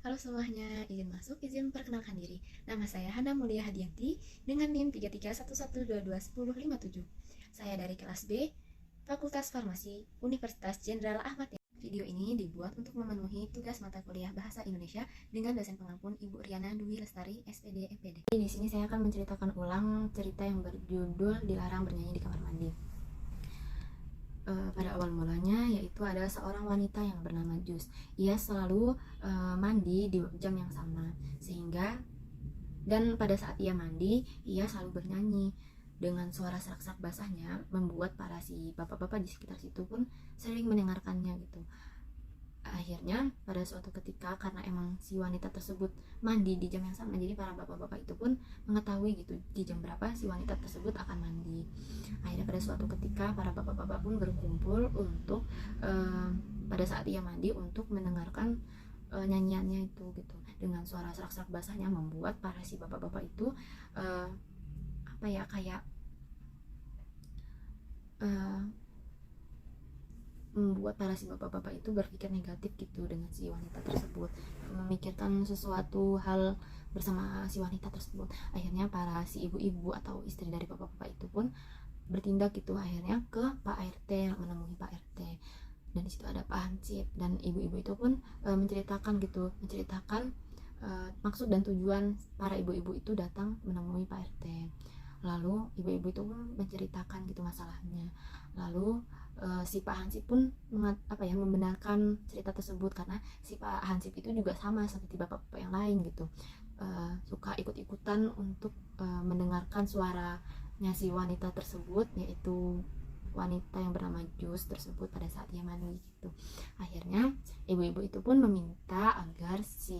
Halo semuanya, izin masuk, izin perkenalkan diri. Nama saya Hana Mulia Hadianti dengan NIM 3311221057. Saya dari kelas B, Fakultas Farmasi, Universitas Jenderal Ahmad Yani. Video ini dibuat untuk memenuhi tugas mata kuliah Bahasa Indonesia dengan dosen pengampun Ibu Riana Dwi Lestari, SPD, MPD. Di sini saya akan menceritakan ulang cerita yang berjudul Dilarang Bernyanyi di Kamar Mandi. Pada awal mulanya yaitu ada seorang wanita yang bernama Jus. Ia selalu mandi di jam yang sama, sehingga dan pada saat ia mandi ia selalu bernyanyi dengan suara serak-serak basahnya, membuat para si bapak-bapak di sekitar situ pun sering mendengarkannya gitu. Akhirnya pada suatu ketika, karena emang si wanita tersebut mandi di jam yang sama, jadi para bapak-bapak itu pun mengetahui gitu di jam berapa si wanita tersebut akan mandi. Akhirnya pada suatu ketika para bapak-bapak pun berkumpul untuk pada saat ia mandi untuk mendengarkan nyanyiannya itu gitu, dengan suara serak-serak basahnya, membuat para si bapak-bapak itu membuat para si bapak-bapak itu berpikir negatif gitu dengan si wanita tersebut, memikirkan sesuatu hal bersama si wanita tersebut. Akhirnya para si ibu-ibu atau istri dari bapak-bapak itu pun bertindak gitu, akhirnya ke Pak RT, menemui Pak RT, dan di situ ada Pak Hansip, dan ibu-ibu itu pun menceritakan maksud dan tujuan para ibu-ibu itu datang menemui Pak RT. Lalu ibu-ibu itu pun menceritakan gitu masalahnya. Lalu si Pak Hansip pun membenarkan cerita tersebut, karena si Pak Hansip itu juga sama seperti bapak-bapak yang lain gitu, suka ikut-ikutan untuk mendengarkan suaranya si wanita tersebut, yaitu wanita yang bernama Jus tersebut pada saat ia mandi gitu. Akhirnya ibu-ibu itu pun meminta agar si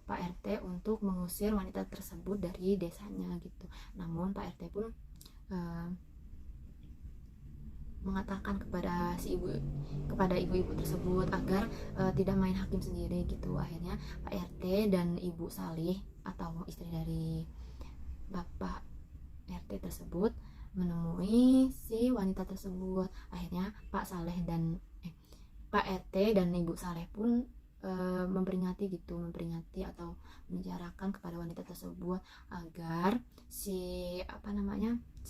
Pak RT untuk mengusir wanita tersebut dari desanya gitu. Namun Pak RT pun mengatakan kepada ibu-ibu tersebut agar tidak main hakim sendiri gitu. Akhirnya Pak RT dan Ibu Salih atau istri dari Bapak RT tersebut menemui si wanita tersebut. Akhirnya Pak RT dan Ibu Saleh pun memperingati atau menjarakan kepada wanita tersebut agar si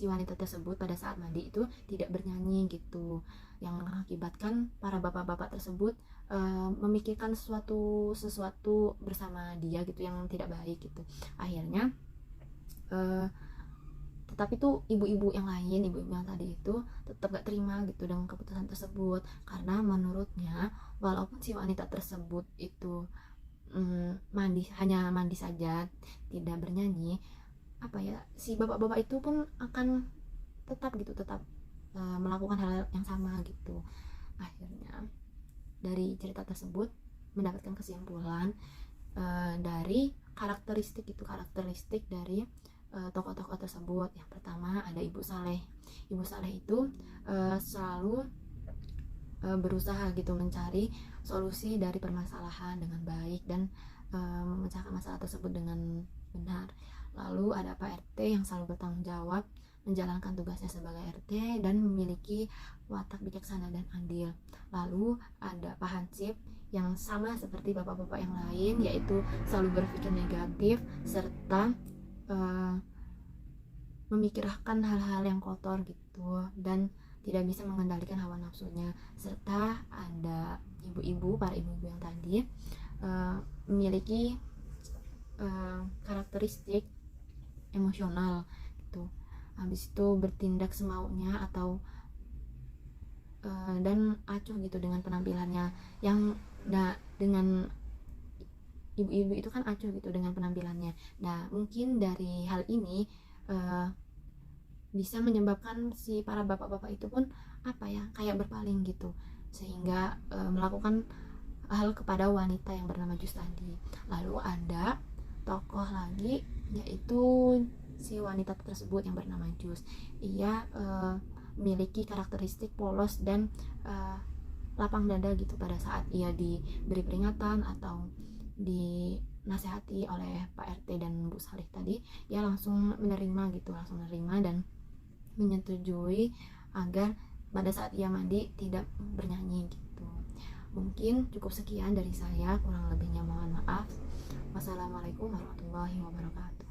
wanita tersebut pada saat mandi itu tidak bernyanyi gitu, yang mengakibatkan para bapak-bapak tersebut memikirkan sesuatu bersama dia gitu yang tidak baik gitu. Akhirnya tetapi tuh ibu-ibu yang tadi itu tetap gak terima gitu dengan keputusan tersebut, karena menurutnya walaupun si wanita tersebut itu hanya mandi saja, tidak bernyanyi, si bapak-bapak itu pun akan tetap melakukan hal yang sama gitu. Akhirnya dari cerita tersebut mendapatkan kesimpulan dari karakteristik dari tokoh-tokoh tersebut. Yang pertama ada Ibu Saleh. Ibu Saleh itu selalu berusaha gitu mencari solusi dari permasalahan dengan baik dan memecahkan masalah tersebut dengan benar. Lalu ada Pak RT yang selalu bertanggung jawab menjalankan tugasnya sebagai RT dan memiliki watak bijaksana dan adil. Lalu ada Pak Hansip yang sama seperti bapak-bapak yang lain, yaitu selalu berpikir negatif serta memikirkan hal-hal yang kotor gitu, dan tidak bisa mengendalikan hawa nafsunya. Serta ada para ibu-ibu yang tadi memiliki karakteristik emosional gitu, habis itu bertindak semaunya atau dan acuh gitu dengan penampilannya yang dengan ibu-ibu itu kan acuh gitu dengan penampilannya. Nah, mungkin dari hal ini bisa menyebabkan si para bapak-bapak itu pun kayak berpaling gitu, sehingga melakukan hal kepada wanita yang bernama Jus tadi. Lalu ada tokoh lagi, yaitu si wanita tersebut yang bernama Jus. Ia memiliki karakteristik polos dan lapang dada gitu pada saat ia diberi peringatan atau dinasehati oleh Pak RT dan Bu Salih tadi. Ia langsung menerima dan menyetujui agar pada saat ia mandi tidak bernyanyi gitu. Mungkin cukup sekian dari saya, kurang lebihnya mohon maaf. Wassalamualaikum warahmatullahi wabarakatuh.